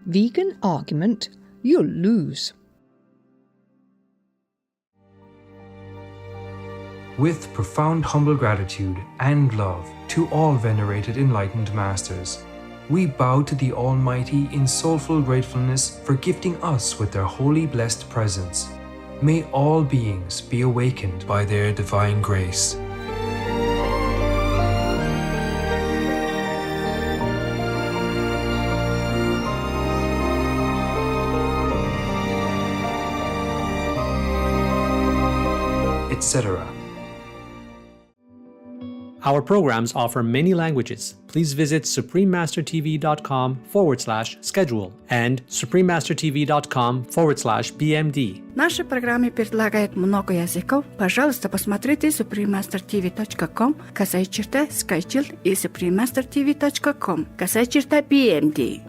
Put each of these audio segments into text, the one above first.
vegan argument, you'll lose. With profound humble gratitude and love to all venerated enlightened masters, we bow to the Almighty in soulful gratefulness for gifting us with their holy blessed presence. May all beings be awakened by their divine grace. Etc. Our programs offer many languages. Please visit suprememastertv.com/schedule and suprememastertv.com/BMD. Наши программы предлагают много языков. Пожалуйста, посмотрите suprememastertv.com, /schedule и suprememastertv.com, /BMD.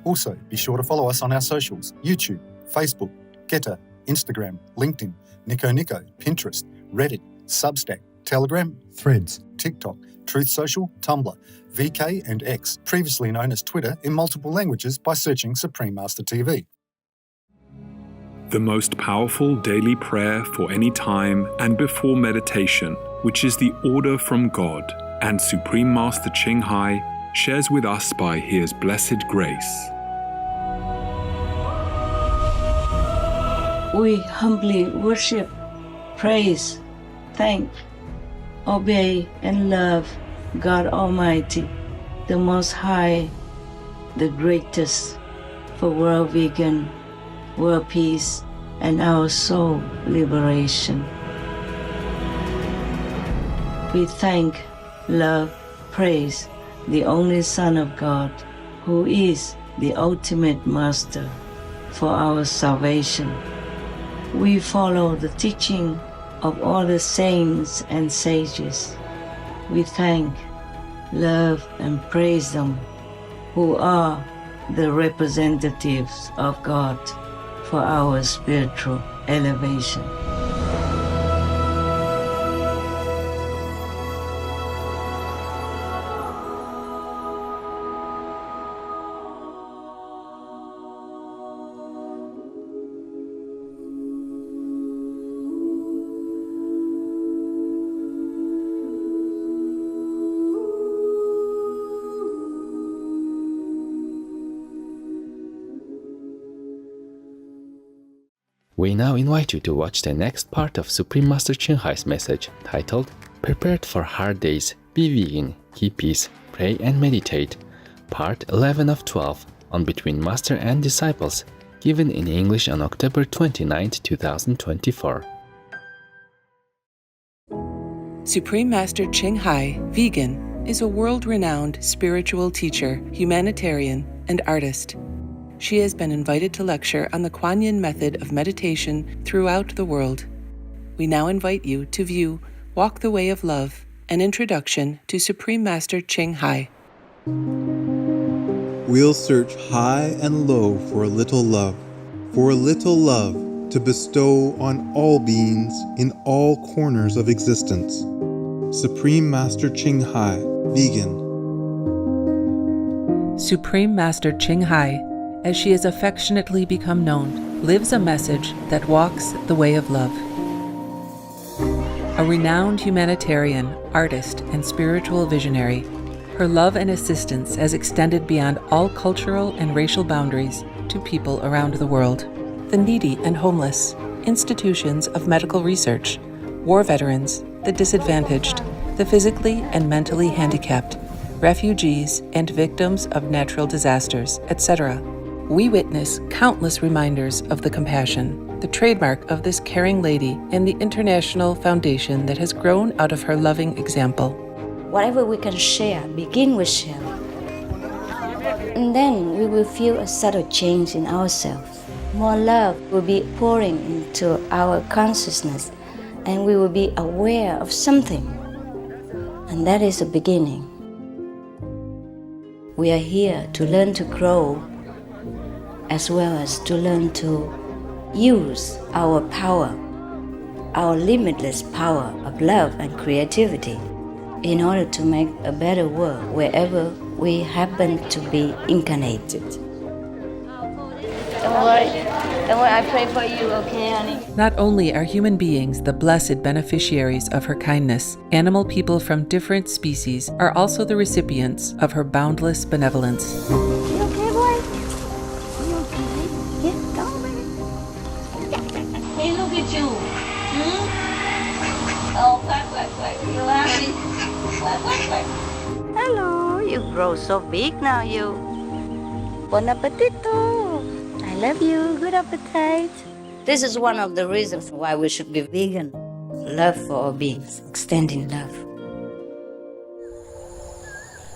Also, be sure to follow us on our socials: YouTube, Facebook, Getter, Instagram, LinkedIn, Nico, Pinterest, Reddit, Substack, Telegram, Threads, TikTok, Truth Social, Tumblr, VK and X, previously known as Twitter, in multiple languages by searching Supreme Master TV. The most powerful daily prayer for any time and before meditation, which is the order from God, and Supreme Master Ching Hai shares with us by His blessed grace. We humbly worship, praise, thank, obey, and love God Almighty, the Most High, the greatest, for world vegan, world peace, and our soul liberation. We thank, love, praise the only Son of God, who is the ultimate Master for our salvation. We follow the teaching of all the saints and sages. We thank, love, and praise them, who are the representatives of God for our spiritual elevation. We now invite you to watch the next part of Supreme Master Ching Hai's message, titled Prepared for Hard Days, Be Vegan, Keep Peace, Pray and Meditate, Part 11 of 12, on Between Master and Disciples, given in English on October 29, 2024. Supreme Master Ching Hai, vegan, is a world-renowned spiritual teacher, humanitarian, and artist. She has been invited to lecture on the Kuan Yin method of meditation throughout the world. We now invite you to view Walk the Way of Love, an introduction to Supreme Master Ching Hai. We'll search high and low for a little love to bestow on all beings in all corners of existence. Supreme Master Ching Hai, vegan. Supreme Master Ching Hai, as she has affectionately become known, lives a message that walks the way of love. A renowned humanitarian, artist, and spiritual visionary, her love and assistance has extended beyond all cultural and racial boundaries to people around the world. The needy and homeless, institutions of medical research, war veterans, the disadvantaged, the physically and mentally handicapped, refugees, and victims of natural disasters, etc. We witness countless reminders of the compassion, the trademark of this caring lady, and the international foundation that has grown out of her loving example. Whatever we can share, begin with share. And then we will feel a subtle change in ourselves. More love will be pouring into our consciousness, and we will be aware of something. And that is a beginning. We are here to learn to grow, as well as to learn to use our power, our limitless power of love and creativity, in order to make a better world wherever we happen to be incarnated. Don't worry. Don't worry, I pray for you, okay, honey? Not only are human beings the blessed beneficiaries of her kindness, animal people from different species are also the recipients of her boundless benevolence. You okay, boy? You okay? Yeah, come on, baby. Hey, look at you. Oh, quack. You happy? Quack. Hello, you grow so big now, you. Bon appetito. I love you. Good appetite. This is one of the reasons why we should be vegan. Love for all beings, extending love.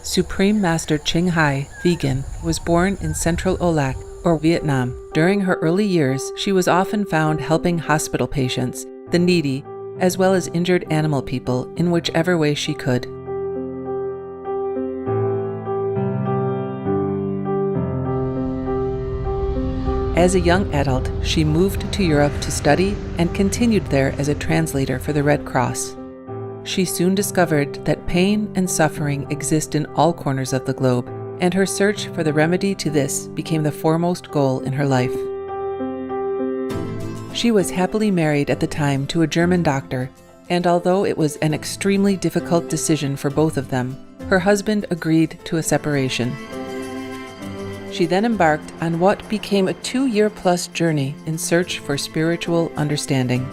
Supreme Master Ching Hai, vegan, was born in Central Olac, or Vietnam. During her early years, she was often found helping hospital patients, the needy, as well as injured animal people in whichever way she could. As a young adult, she moved to Europe to study and continued there as a translator for the Red Cross. She soon discovered that pain and suffering exist in all corners of the globe, and her search for the remedy to this became the foremost goal in her life. She was happily married at the time to a German doctor, and although it was an extremely difficult decision for both of them, her husband agreed to a separation. She then embarked on what became a 2-year-plus journey in search for spiritual understanding.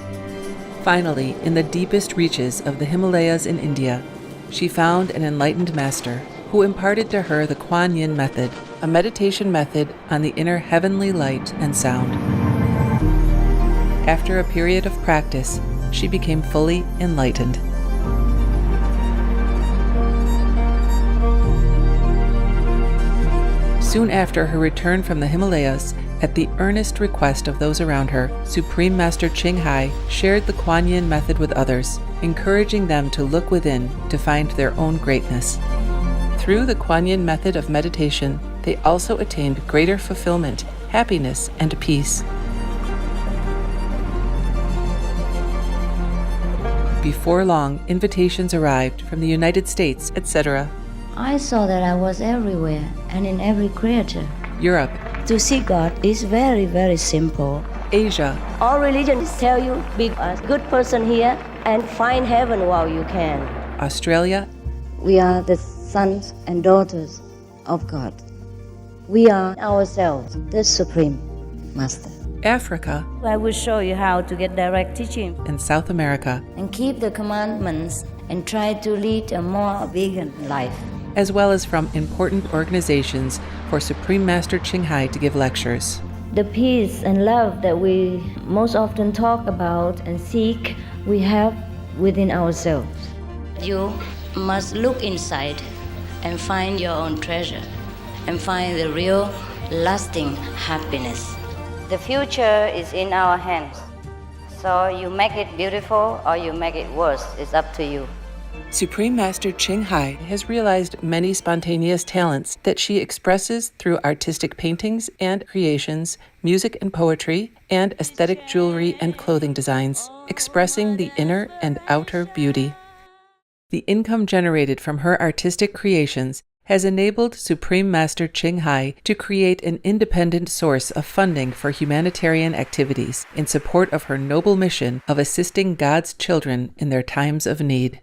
Finally, in the deepest reaches of the Himalayas in India, she found an enlightened master who imparted to her the Kuan Yin method, a meditation method on the inner heavenly light and sound. After a period of practice, she became fully enlightened. Soon after her return from the Himalayas, at the earnest request of those around her, Supreme Master Ching Hai shared the Kuan Yin method with others, encouraging them to look within to find their own greatness. Through the Kuan Yin method of meditation, they also attained greater fulfillment, happiness, and peace. Before long, invitations arrived from the United States, etc. I saw that I was everywhere and in every creature. Europe. To see God is very, very simple. Asia. All religions tell you be a good person here and find heaven while you can. Australia. We are the sons and daughters of God. We are ourselves the Supreme Master. Africa. I will show you how to get direct teaching. And South America. And keep the commandments and try to lead a more vegan life. As well as from important organizations for Supreme Master Ching Hai to give lectures. The peace and love that we most often talk about and seek, we have within ourselves. You must look inside and find your own treasure and find the real lasting happiness. The future is in our hands. So you make it beautiful or you make it worse. It's up to you. Supreme Master Ching Hai has realized many spontaneous talents that she expresses through artistic paintings and creations, music and poetry, and aesthetic jewelry and clothing designs, expressing the inner and outer beauty. The income generated from her artistic creations has enabled Supreme Master Ching Hai to create an independent source of funding for humanitarian activities in support of her noble mission of assisting God's children in their times of need.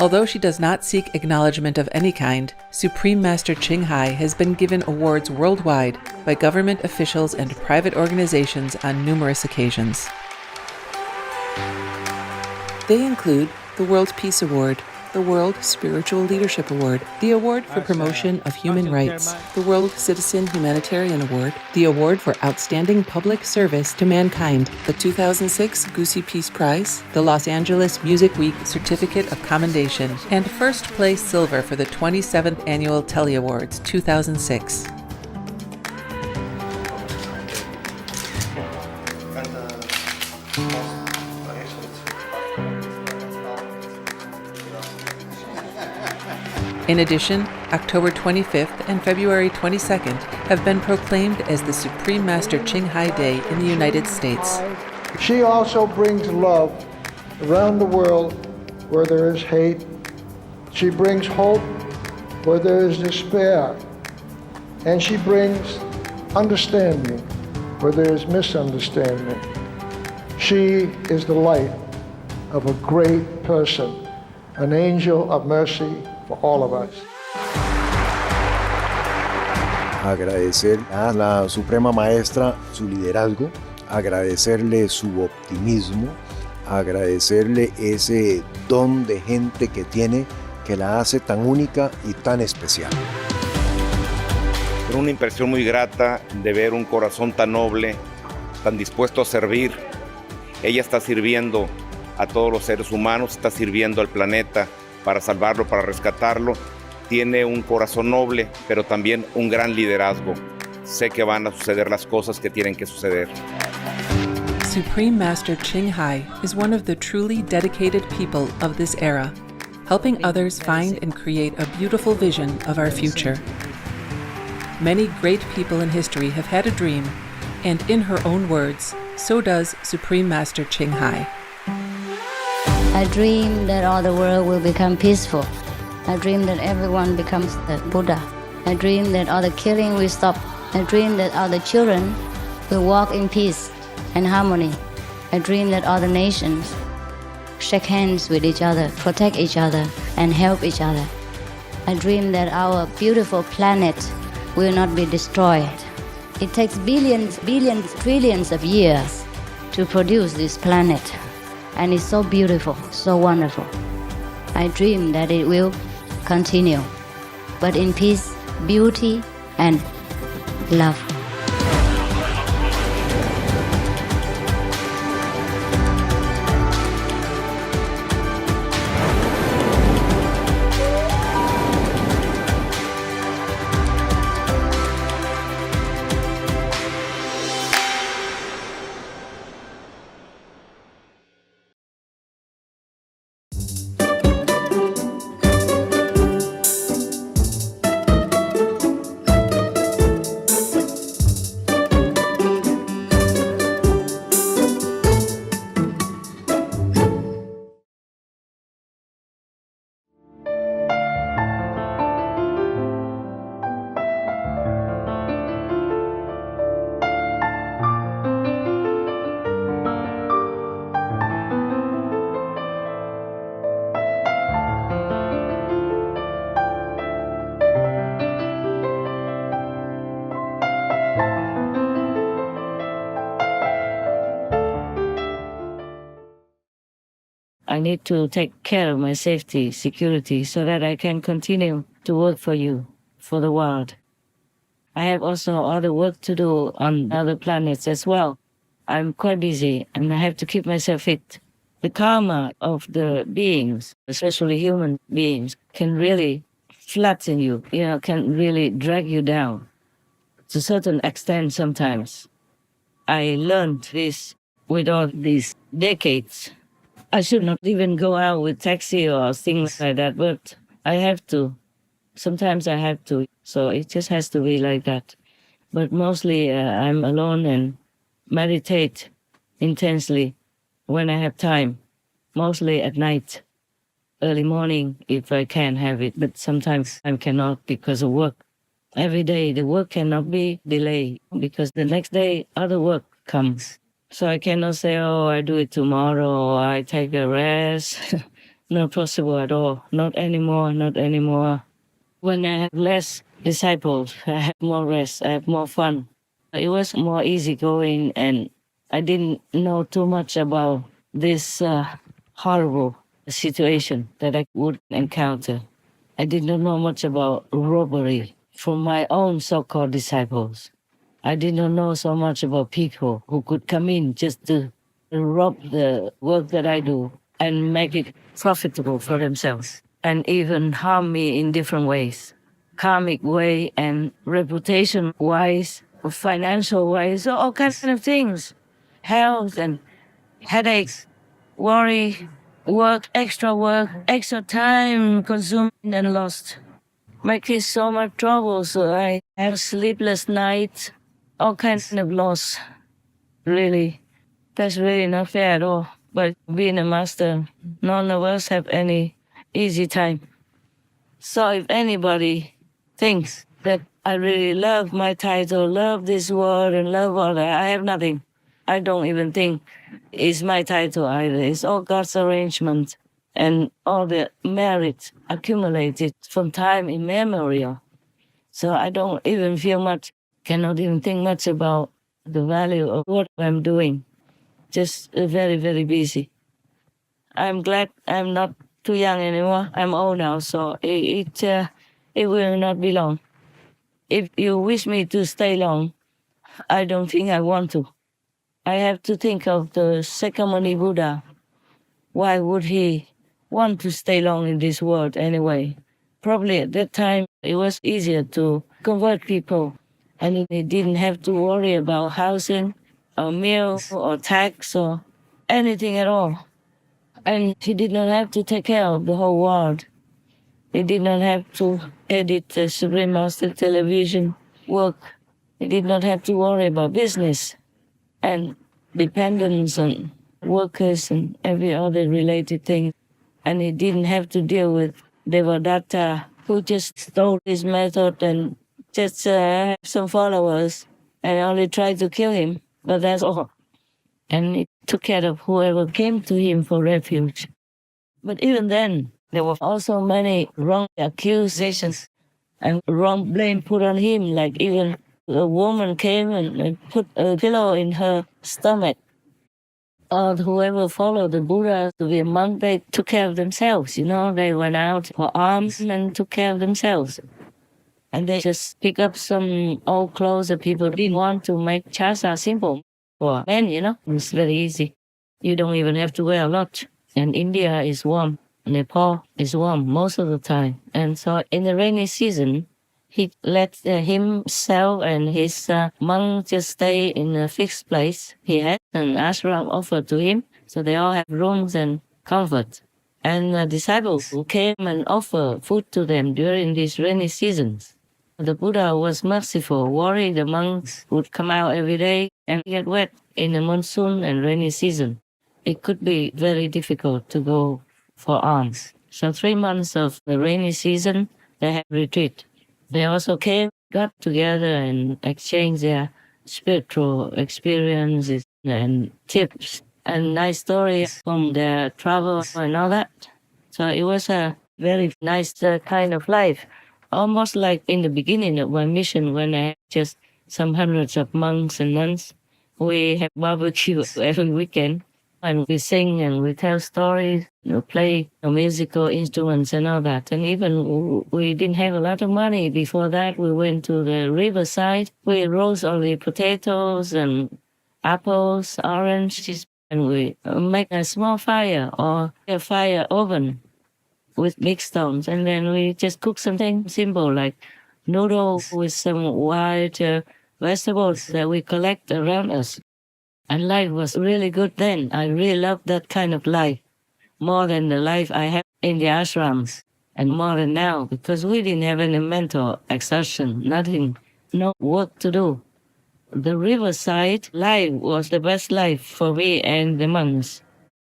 Although she does not seek acknowledgement of any kind, Supreme Master Ching Hai has been given awards worldwide by government officials and private organizations on numerous occasions. They include the World Peace Award, the World Spiritual Leadership Award, the Award for Promotion of Human Rights, the World Citizen Humanitarian Award, the Award for Outstanding Public Service to Mankind, the 2006 Goosey Peace Prize, the Los Angeles Music Week Certificate of Commendation, and first place silver for the 27th Annual Telly Awards 2006. In addition, October 25th and February 22nd have been proclaimed as the Supreme Master Ching Hai Day in the United States. She also brings love around the world where there is hate. She brings hope where there is despair. And she brings understanding where there is misunderstanding. She is the light of a great person, an angel of mercy for all of us. Agradecer a la Suprema Maestra su liderazgo, agradecerle su optimismo, agradecerle ese don de gente que tiene que la hace tan única y tan especial. Una impresión muy grata de ver un corazón tan noble, tan dispuesto a servir. Ella está sirviendo a todos los seres humanos, está sirviendo al planeta para salvarlo, para rescatarlo. Tiene un corazón noble, pero también un gran liderazgo. Sé que van a suceder las cosas que tienen que suceder. Supreme Master Ching Hai is one of the truly dedicated people of this era, helping others find and create a beautiful vision of our future. Many great people in history have had a dream, and in her own words, so does Supreme Master Ching Hai. I dream that all the world will become peaceful. I dream that everyone becomes the Buddha. I dream that all the killing will stop. I dream that all the children will walk in peace and harmony. I dream that all the nations shake hands with each other, protect each other, and help each other. I dream that our beautiful planet will not be destroyed. It takes billions, trillions of years to produce this planet, and it's so beautiful, so wonderful. I dream that it will continue, but in peace, beauty, and love. I need to take care of my safety, security, so that I can continue to work for you, for the world. I have also other work to do on other planets as well. I'm quite busy and I have to keep myself fit. The karma of the beings, especially human beings, can really flatten you, can really drag you down to a certain extent sometimes. I learned this with all these decades. I should not even go out with taxi or things like that, but I have to. Sometimes I have to, so it just has to be like that. But mostly I'm alone and meditate intensely when I have time, mostly at night, early morning if I can have it, but sometimes I cannot because of work. Every day the work cannot be delayed because the next day other work comes. So I cannot say, oh, I do it tomorrow or I take a rest. Not possible at all. Not anymore, not anymore. When I have less disciples, I have more rest, I have more fun. It was more easygoing and I didn't know too much about this horrible situation that I would encounter. I did not know much about robbery from my own so-called disciples. I did not know so much about people who could come in just to rob the work that I do and make it profitable for themselves and even harm me in different ways, karmic way and reputation-wise, financial-wise, all kinds of things, health and headaches, worry, work, extra time consumed and lost. My kids so much trouble, so I have sleepless nights, all kinds of loss. Really, that's really not fair at all. But being a master, none of us have any easy time. So if anybody thinks that I really love my title, love this word, and love all that. I have nothing. I don't even think it's my title either. It's all God's arrangement and all the merit accumulated from time immemorial. So I don't even feel much, cannot even think much about the value of what I'm doing. Just very, very busy. I'm glad I'm not too young anymore. I'm old now, so it will not be long. If you wish me to stay long, I don't think I want to. I have to think of the Sakyamuni Buddha. Why would he want to stay long in this world anyway? Probably at that time it was easier to convert people, and he didn't have to worry about housing or meal or tax or anything at all. And he did not have to take care of the whole world. He did not have to edit the Supreme Master television work. He did not have to worry about business and dependence on workers and every other related thing. And he didn't have to deal with Devadatta, who just stole his method and just have some followers and only tried to kill him. But that's all. And he took care of whoever came to him for refuge. But even then, there were also many wrong accusations and wrong blame put on him, like even a woman came and put a pillow in her stomach. Or whoever followed the Buddha to be a monk, they took care of themselves, they went out for alms and took care of themselves. And they just pick up some old clothes that people didn't want to make chasa simple for men, It's very easy. You don't even have to wear a lot. And India is warm. Nepal is warm most of the time. And so in the rainy season, he let himself and his monks just stay in a fixed place. He had an ashram offered to him, so they all have rooms and comfort. And the disciples who came and offered food to them during these rainy seasons. The Buddha was merciful, worried the monks would come out every day and get wet in the monsoon and rainy season. It could be very difficult to go for alms. So 3 months of the rainy season, they had retreat. They also came, got together and exchanged their spiritual experiences and tips and nice stories from their travel and all that. So it was a very nice kind of life, almost like in the beginning of my mission when I had just some hundreds of monks and nuns. We have barbecue every weekend. And we sing and we tell stories, play musical instruments and all that. And even we didn't have a lot of money. Before that, we went to the riverside. We roast all the potatoes and apples, oranges, and we make a small fire or a fire oven with big stones. And then we just cook something simple like noodles with some wild vegetables that we collect around us. And life was really good then. I really loved that kind of life, more than the life I had in the ashrams, and more than now, because we didn't have any mental exertion, nothing, no work to do. The riverside life was the best life for me and the monks.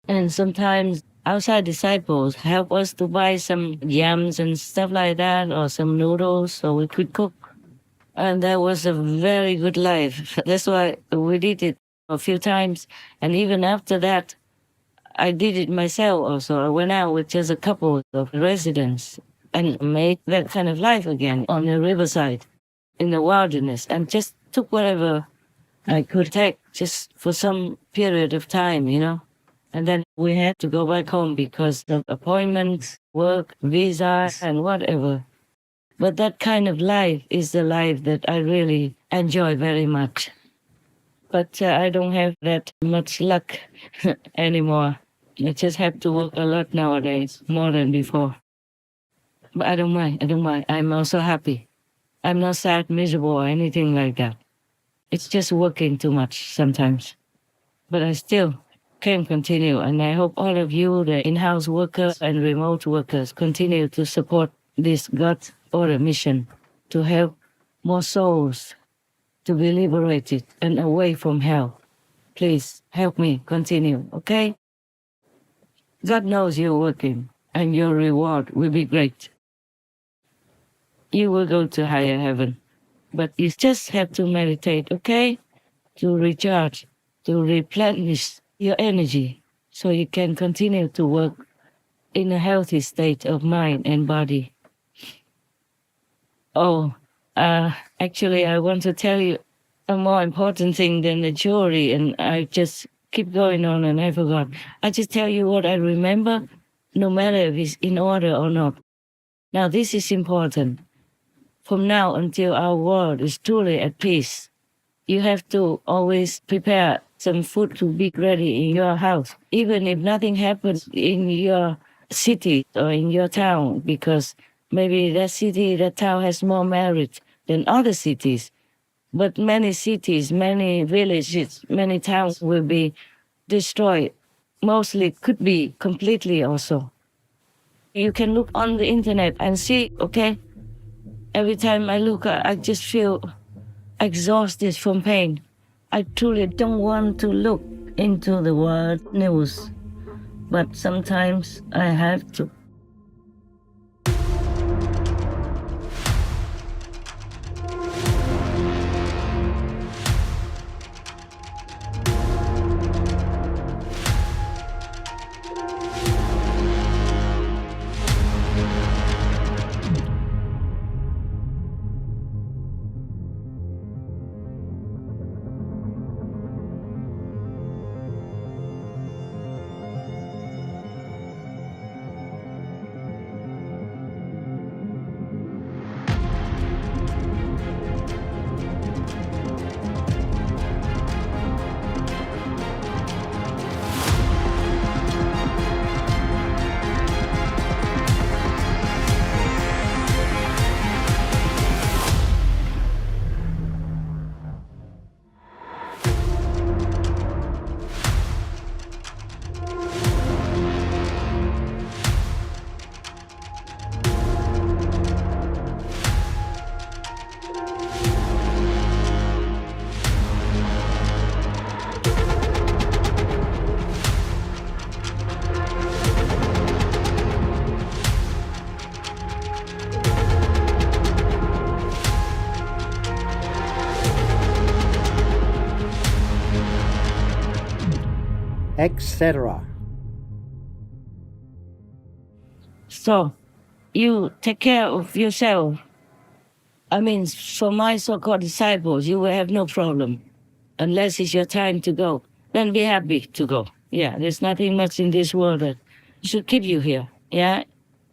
And sometimes outside disciples help us to buy some yams and stuff like that, or some noodles so we could cook. And that was a very good life. That's why we did it a few times, and even after that, I did it myself also. I went out with just a couple of residents and made that kind of life again on the riverside in the wilderness, and just took whatever I could take just for some period of time, And then we had to go back home because of appointments, work, visa, and whatever. But that kind of life is the life that I really enjoy very much. But I don't have that much luck anymore. I just have to work a lot nowadays, more than before. But I don't mind. I'm also happy. I'm not sad, miserable, or anything like that. It's just working too much sometimes. But I still can continue, and I hope all of you, the in-house workers and remote workers, continue to support this God-ordered mission to help more souls to be liberated and away from hell. Please help me continue, okay? God knows you're working, and your reward will be great. you will go to higher heaven. But you just have to meditate, okay? To recharge, to replenish your energy so you can continue to work in a healthy state of mind and body. Actually, I want to tell you a more important thing than the jewelry, and I just keep going on and I forgot. I just tell you what I remember, no matter if it's in order or not. Now, this is important. From now until our world is truly at peace, you have to always prepare some food to be ready in your house, even if nothing happens in your city or in your town, because maybe that city, that town has more merit than other cities. But many cities, many villages, many towns will be destroyed. Mostly could be completely also. You can look on the internet and see, okay? Every time I look, I just feel exhausted from pain. I truly don't want to look into the world news, but sometimes I have to. etc. So, you take care of yourself. I mean, for my so-called disciples, you will have no problem. Unless it's your time to go, then be happy to go. Yeah, there's nothing much in this world that should keep you here. Yeah,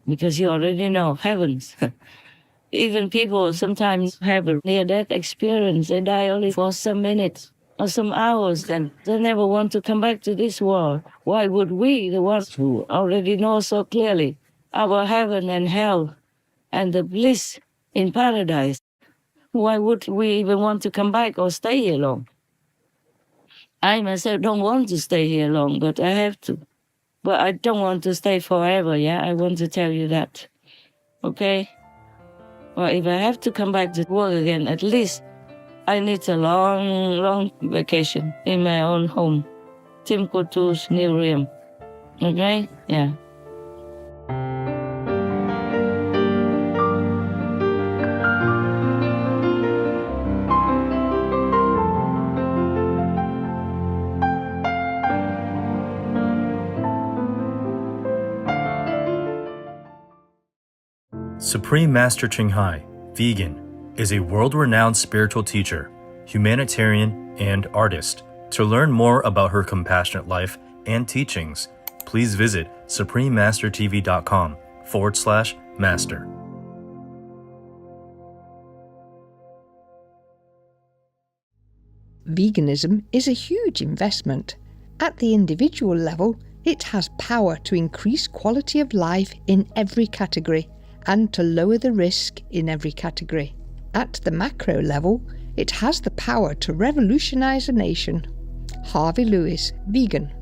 because you already know heavens. Even people sometimes have a near-death experience. They die only for some minutes or some hours, and they never want to come back to this world. Why would we, the ones who already know so clearly our heaven and hell and the bliss in paradise, why would we even want to come back or stay here long? I myself don't want to stay here long, but I have to. But I don't want to stay forever, yeah? I want to tell you that. Okay? Well, if I have to come back to work again, at least I need a long, long vacation in my own home. Timbuktu's new realm. Okay? Yeah. Supreme Master Ching Hai, vegan, is a world-renowned spiritual teacher, humanitarian, and artist. To learn more about her compassionate life and teachings, please visit suprememastertv.com/master. Veganism is a huge investment. At the individual level, it has power to increase quality of life in every category and to lower the risk in every category. At the macro level, it has the power to revolutionize a nation. Harvey Lewis, vegan.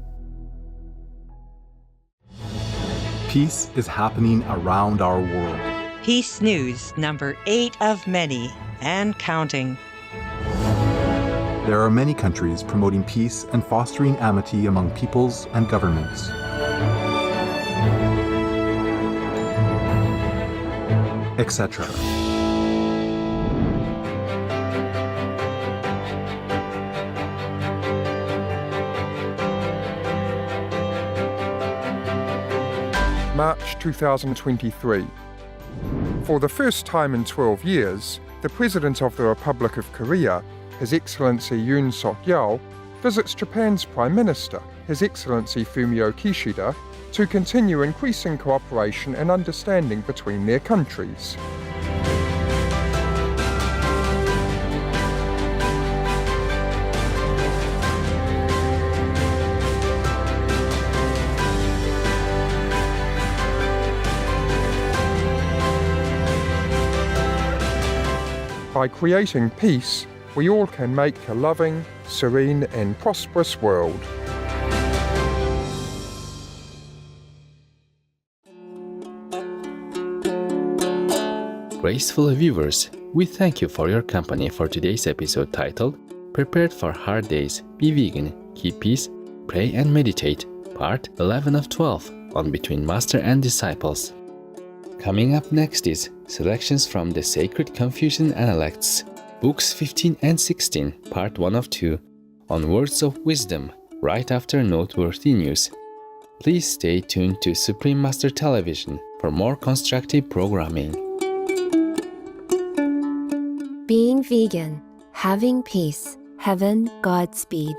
Peace is happening around our world. Peace News, number 8 of many, and counting. There are many countries promoting peace and fostering amity among peoples and governments. Etc. March 2023. For the first time in 12 years, the President of the Republic of Korea, His Excellency Yoon Suk-yeol, visits Japan's Prime Minister, His Excellency Fumio Kishida, to continue increasing cooperation and understanding between their countries. By creating peace, we all can make a loving, serene and prosperous world. Graceful viewers, we thank you for your company for today's episode titled Prepared for Hard Days, Be Vegan, Keep Peace, Pray and Meditate, Part 11 of 12 on Between Master and Disciples. Coming up next is selections from the Sacred Confucian Analects, Books 15 and 16, Part 1 of 2, on Words of Wisdom, right after noteworthy news. Please stay tuned to Supreme Master Television for more constructive programming. Being vegan, having peace, heaven, Godspeed.